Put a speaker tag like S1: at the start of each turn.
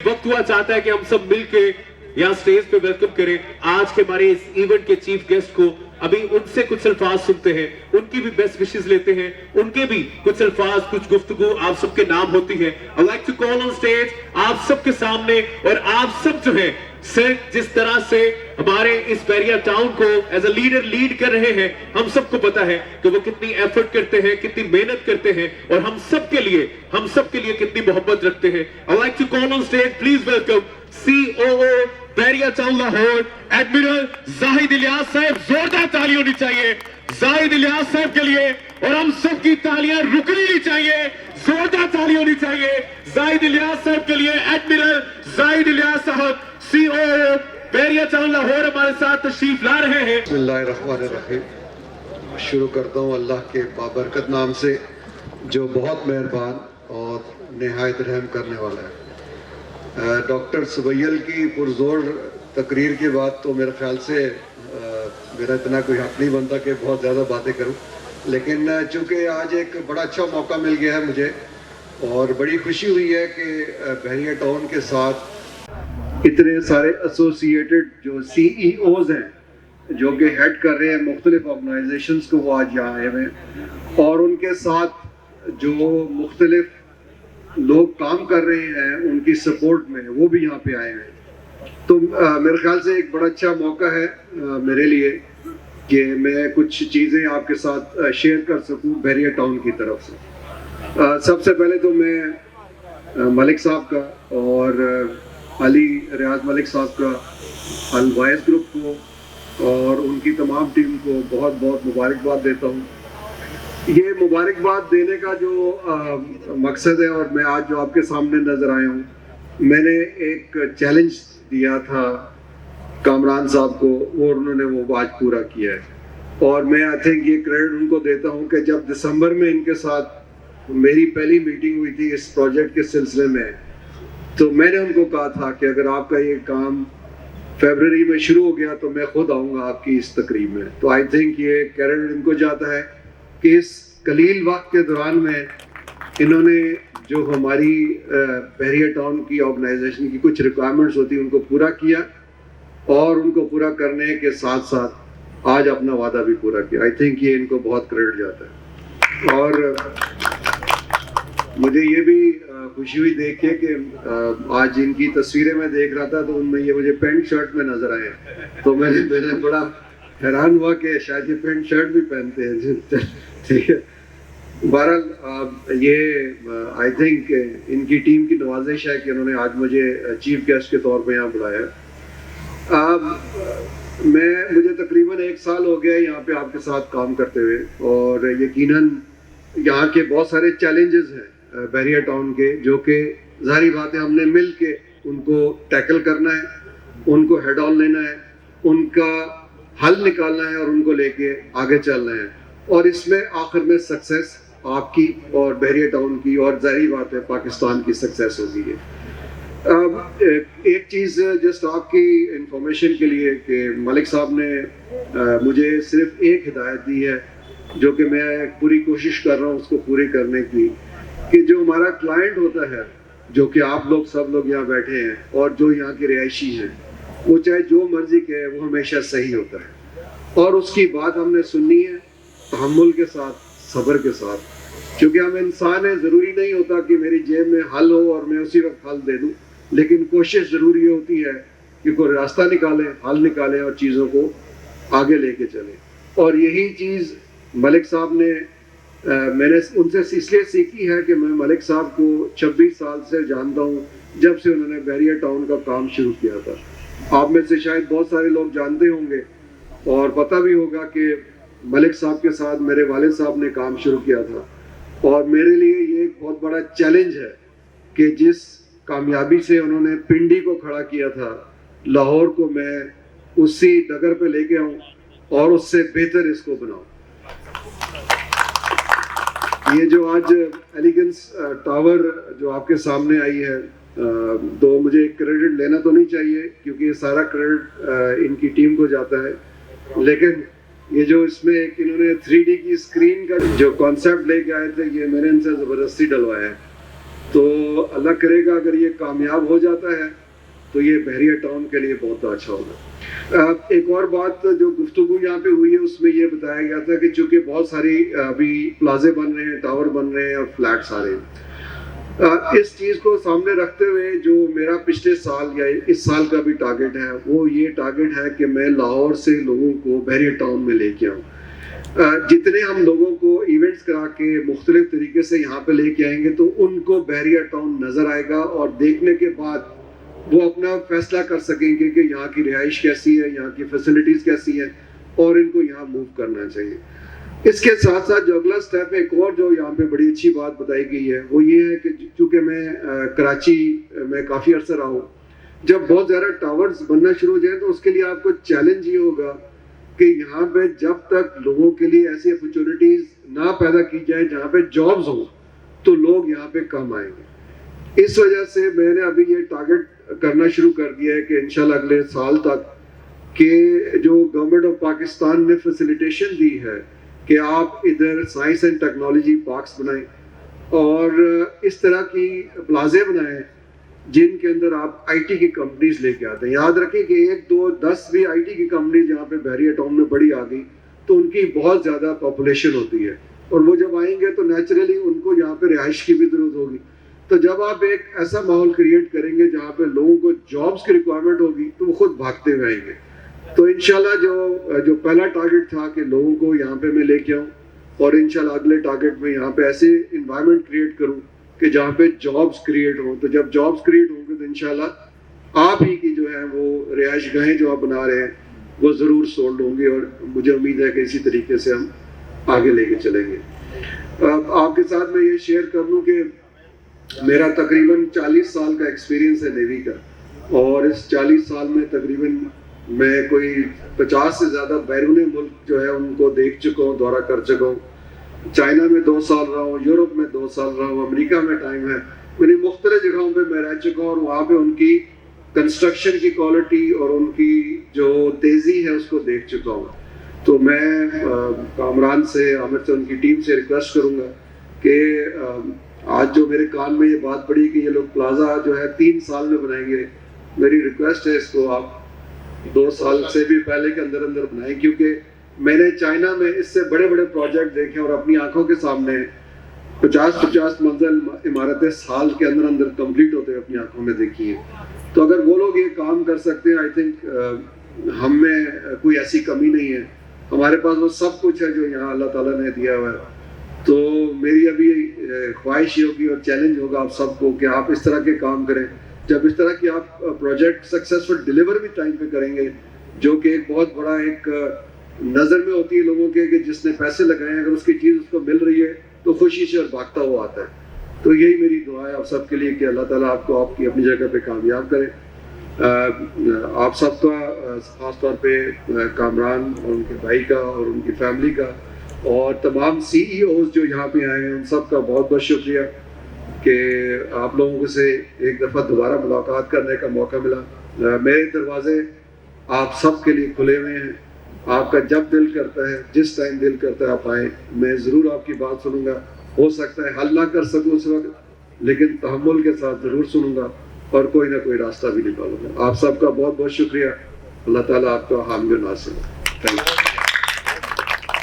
S1: वक्त हुआ चाहता है कि हम सब मिलके यहाँ स्टेज पे वेलकम करें आज के हमारे इस इवेंट के चीफ गेस्ट को। अभी उनसे कुछ अल्फाज सुनते हैं, उनकी भी बेस्ट विशेस लेते हैं, उनके भी कुछ अल्फाज, कुछ गुफ्तगू आप सबके नाम होती है। I like to call on stage आप सबके सामने, और आप सब जो है सर जिस तरह से हमारे इस बैरिया टाउन को एज अ लीडर लीड कर रहे हैं, हम सबको पता है कि वो कितनी एफर्ट करते हैं, कितनी मेहनत करते हैं, और हम सब के लिए कितनी मोहब्बत रखते हैं। I like to call on stage please welcome COO Bahria town Lahore admiral Zahid Ilyas sahab. जोरदार ताली होनी चाहिए जाहिद इलियास साहब के लिए, और हम सब की तालियां रुकनी नहीं चाहिए, जोरदार ताली होनी चाहिए जाहिद इलियास साहब के लिए। एडमिरल जाहिद इलियास साहब COO बैरिया टाउन लाहौर हमारे साथ तशरीफ ला रहे हैं।
S2: बिस्मिल्लाहिर्रहमानिर्रहीम। शुरू करता हूँ अल्लाह के बाबरकत नाम से जो बहुत मेहरबान और नहायत रहम करने वाला है। डॉक्टर सुबैल की पुरजोर तकरीर के बाद तो मेरे ख्याल से मेरा इतना कोई हक नहीं बनता कि बहुत ज़्यादा बातें करूं, लेकिन चूँकि आज एक बड़ा अच्छा मौका मिल गया है मुझे, और बड़ी खुशी हुई है कि बैरिया टाउन के साथ इतने सारे एसोसिएटेड जो CEOs हैं जो कि हेड कर रहे हैं मुख्तलिफ ऑर्गेनाइजेशंस को, वो आज यहाँ आए हुए हैं, और उनके साथ जो मुख्तलिफ लोग काम कर रहे हैं उनकी सपोर्ट में वो भी यहाँ पे आए हैं। तो मेरे ख्याल से एक बड़ा अच्छा मौका है मेरे लिए कि मैं कुछ चीज़ें आपके साथ शेयर कर सकूं बैरिया टाउन की तरफ से। सबसे पहले तो मैं मलिक साहब का और अली रियाज मलिक साहब का अलवाइस ग्रुप को और उनकी तमाम टीम को बहुत बहुत मुबारकबाद देता हूँ। ये मुबारकबाद देने का जो मकसद है, और मैं आज जो आपके सामने नज़र आया हूँ, मैंने एक चैलेंज दिया था कामरान साहब को और उन्होंने वो आज पूरा किया है, और मैं आई थिंक ये क्रेडिट उनको देता हूँ कि जब दिसंबर में इनके साथ मेरी पहली मीटिंग हुई थी इस प्रोजेक्ट के सिलसिले में, तो मैंने उनको कहा था कि अगर आपका ये काम फरवरी में शुरू हो गया तो मैं खुद आऊँगा आपकी इस तकरीब में। तो आई थिंक ये क्रेडिट इनको जाता है कि इस कलील वक्त के दौरान में इन्होंने जो हमारी बैरिया टाउन की ऑर्गेनाइजेशन की कुछ रिक्वायरमेंट्स होती हैं उनको पूरा किया, और उनको पूरा करने के साथ साथ आज अपना वादा भी पूरा किया। आई थिंक ये इनको बहुत क्रेडिट जाता है। और मुझे ये भी खुशी हुई देख के कि आज इनकी तस्वीरें मैं देख रहा था तो उनमें ये मुझे पेंट शर्ट में नजर आए, तो मैंने बड़ा हैरान हुआ कि शायद ये पेंट शर्ट भी पहनते हैं। ठीक है, बहरहाल ये आई थिंक इनकी टीम की नवाजिश है कि उन्होंने आज मुझे चीफ गेस्ट के तौर पे यहाँ बुलाया। मुझे तकरीबन 1 साल हो गया यहाँ पे आपके साथ काम करते हुए, और यकीनन यहाँ के बहुत सारे चैलेंजेस हैं बैरिया टाउन के, जो कि ज़ाहिर बात है हमने मिल के उनको टैकल करना है, उनको हेड ऑन लेना है, उनका हल निकालना है और उनको लेके आगे चलना है, और इसमें आखिर में सक्सेस आपकी और बैरिया टाउन की और ज़ाहिर बात है पाकिस्तान की सक्सेस होगी है। एक चीज़ जस्ट आपकी इंफॉर्मेशन के लिए कि मलिक साहब ने मुझे सिर्फ एक हिदायत दी है जो कि मैं पूरी कोशिश कर रहा हूँ उसको पूरी करने की, कि जो हमारा क्लाइंट होता है, जो कि आप लोग सब लोग यहाँ बैठे हैं और जो यहाँ के रिहायशी हैं, वो चाहे जो मर्जी कहे वो हमेशा सही होता है, और उसकी बात हमने सुननी है तहम्मुल के साथ, सब्र के साथ, क्योंकि हम इंसान हैं। ज़रूरी नहीं होता कि मेरी जेब में हल हो और मैं उसी वक्त हल दे दूँ, लेकिन कोशिश ज़रूरी होती है कि कोई रास्ता निकालें, हल निकालें और चीज़ों को आगे लेके चलें। और यही चीज़ मलिक साहब ने मैंने उनसे इसलिए सीखी है कि मैं मलिक साहब को 26 साल से जानता हूँ, जब से उन्होंने बैरिया टाउन का काम शुरू किया था। आप में से शायद बहुत सारे लोग जानते होंगे और पता भी होगा कि मलिक साहब के साथ मेरे वालिद साहब ने काम शुरू किया था, और मेरे लिए ये एक बहुत बड़ा चैलेंज है कि जिस कामयाबी से उन्होंने पिंडी को खड़ा किया था, लाहौर को मैं उसी डगर पे लेके आऊँ और उससे बेहतर इसको बनाऊँ। ये जो आज एलिगेंस टावर जो आपके सामने आई है, तो मुझे क्रेडिट लेना तो नहीं चाहिए क्योंकि ये सारा क्रेडिट इनकी टीम को जाता है, लेकिन ये जो इसमें एक इन्होंने 3D की स्क्रीन का जो कॉन्सेप्ट लेके आए थे, ये मैंने इनसे ज़बरदस्ती डलवाया है। تو اللہ کرے گا اگر یہ کامیاب ہو جاتا ہے تو یہ بحریہ ٹاؤن کے لیے بہت اچھا ہوگا۔ ایک اور بات جو گفتگو یہاں پہ ہوئی ہے اس میں یہ بتایا گیا تھا کہ چونکہ بہت ساری ابھی پلازے بن رہے ہیں، ٹاور بن رہے ہیں اور فلیٹس آ رہے ہیں، اس چیز کو سامنے رکھتے ہوئے جو میرا پچھلے سال یا اس سال کا بھی ٹارگٹ ہے وہ یہ ٹارگٹ ہے کہ میں لاہور سے لوگوں کو بحریہ ٹاؤن میں لے کے آؤں۔ جتنے ہم لوگوں کو ایونٹس کرا کے مختلف طریقے سے یہاں پہ لے کے آئیں گے تو ان کو بحریہ ٹاؤن نظر آئے گا اور دیکھنے کے بعد وہ اپنا فیصلہ کر سکیں گے کہ یہاں کی رہائش کیسی ہے، یہاں کی فیسلٹیز کیسی ہیں اور ان کو یہاں موو کرنا چاہیے۔ اس کے ساتھ ساتھ جو اگلا سٹیپ ایک اور جو یہاں پہ بڑی اچھی بات بتائی گئی ہے وہ یہ ہے کہ چونکہ میں کراچی میں کافی عرصہ رہا ہوں، جب بہت زیادہ ٹاورز بننا شروع ہو جائیں تو اس کے لیے آپ کو چیلنج یہ ہوگا کہ یہاں پہ جب تک لوگوں کے لیے ایسی اپرچونیٹیز نہ پیدا کی جائیں جہاں پہ جابز ہوں تو لوگ یہاں پہ کم آئیں گے۔ اس وجہ سے میں نے ابھی یہ ٹارگٹ کرنا شروع کر دیا ہے کہ انشاءاللہ اگلے سال تک کہ جو گورنمنٹ آف پاکستان نے فیسیلیٹیشن دی ہے کہ آپ ادھر سائنس اینڈ ٹیکنالوجی پارکس بنائیں اور اس طرح کی پلازے بنائیں جن کے اندر آپ آئی ٹی کی کمپنیز لے کے آتے ہیں۔ یاد رکھیں کہ 1 2 10 بھی آئی ٹی کی کمپنیز یہاں پہ بحریہ ٹاؤن میں بڑی آ گئی تو ان کی بہت زیادہ پاپولیشن ہوتی ہے اور وہ جب آئیں گے تو نیچرلی ان کو یہاں پہ رہائش کی بھی ضرورت ہوگی۔ تو جب آپ ایک ایسا ماحول کریٹ کریں گے جہاں پہ لوگوں کو جابز کی ریکوائرمنٹ ہوگی تو وہ خود بھاگتے ہوئے آئیں گے۔ تو انشاءاللہ جو پہلا ٹارگٹ تھا کہ لوگوں کو یہاں پہ میں لے کے آؤں اور انشاءاللہ اگلے ٹارگٹ میں یہاں پہ ایسے انوائرمنٹ کریٹ کروں کہ جہاں پہ جابز کریٹ ہوں، تو جب جابز کریٹ ہوں گے تو انشاءاللہ آپ ہی کی جو ہے وہ رہائش گاہیں جو آپ بنا رہے ہیں وہ ضرور سولڈ ہوں گی اور مجھے امید ہے کہ اسی طریقے سے ہم آگے لے کے چلیں گے۔ آپ کے ساتھ میں یہ شیئر کر لوں کہ میرا تقریباً 40 سال کا ایکسپیرینس ہے نیوی کا اور اس 40 سال میں تقریباً میں کوئی 50 سے زیادہ بیرون ملک جو ہے ان کو دیکھ چکا ہوں، دورہ کر چکا ہوں۔ چائنا میں 2 سال رہا ہوں، یورپ میں 2 سال رہا ہوں، امریکہ میں ٹائم ہے، میری مختلف جگہوں پہ میں رہ چکا ہوں اور وہاں پہ ان کی کنسٹرکشن کی کوالٹی اور ان کی جو تیزی ہے اس کو دیکھ چکا ہوں۔ تو میں کامران سے، عامر سے، ان کی ٹیم سے ریکویسٹ کروں گا کہ آج جو میرے کان میں یہ بات پڑی کہ یہ لوگ پلازا جو ہے 3 سال میں بنائیں گے، میری ریکویسٹ ہے اس کو آپ 2 سال سے بھی پہلے کے اندر بنائیں، کیونکہ میں نے چائنا میں اس سے بڑے بڑے پروجیکٹ دیکھے اور اپنی آنکھوں کے سامنے 50 منزل عمارتیں سال کے اندر کمپلیٹ ہوتے ہوئے اپنی آنکھوں میں دیکھی ہیں۔ تو اگر وہ لوگ یہ کام کر سکتے ہیں، آئی تھنک ہم میں کوئی ایسی کمی نہیں ہے، ہمارے پاس وہ سب کچھ ہے جو یہاں اللہ تعالیٰ نے دیا ہوا ہے۔ تو میری ابھی خواہش یہ ہوگی اور چیلنج ہوگا آپ سب کو کہ آپ اس طرح کے کام کریں۔ جب اس طرح کی آپ پروجیکٹ سکسیسفل ڈیلیور بھی ٹائم پہ کریں گے، جو کہ ایک بہت بڑا ایک نظر میں ہوتی ہے لوگوں کے کہ جس نے پیسے لگائے ہیں اگر اس کی چیز اس کو مل رہی ہے تو خوشی سے اور بھاگتا ہوا آتا ہے۔ تو یہی میری دعا ہے آپ سب کے لیے کہ اللہ تعالیٰ آپ کو آپ کی اپنی جگہ پہ کامیاب کرے۔ آپ سب کا خاص طور پہ کامران اور ان کے بھائی کا اور ان کی فیملی کا اور تمام سی ای اوز جو یہاں پہ آئے ہیں ان سب کا بہت بہت شکریہ کہ آپ لوگوں سے ایک دفعہ دوبارہ ملاقات کرنے کا موقع ملا۔ میرے دروازے آپ سب کے لیے کھلے ہوئے ہیں، آپ کا جب دل کرتا ہے، جس ٹائم دل کرتا ہے آپ آئیں، میں ضرور آپ کی بات سنوں گا۔ ہو سکتا ہے حل نہ کر سکوں اس وقت، لیکن تحمل کے ساتھ ضرور سنوں گا اور کوئی نہ کوئی راستہ بھی نکالوں گا۔ آپ سب کا بہت بہت شکریہ، اللہ تعالیٰ آپ کا حامی و ناصر ہو۔ Thank you.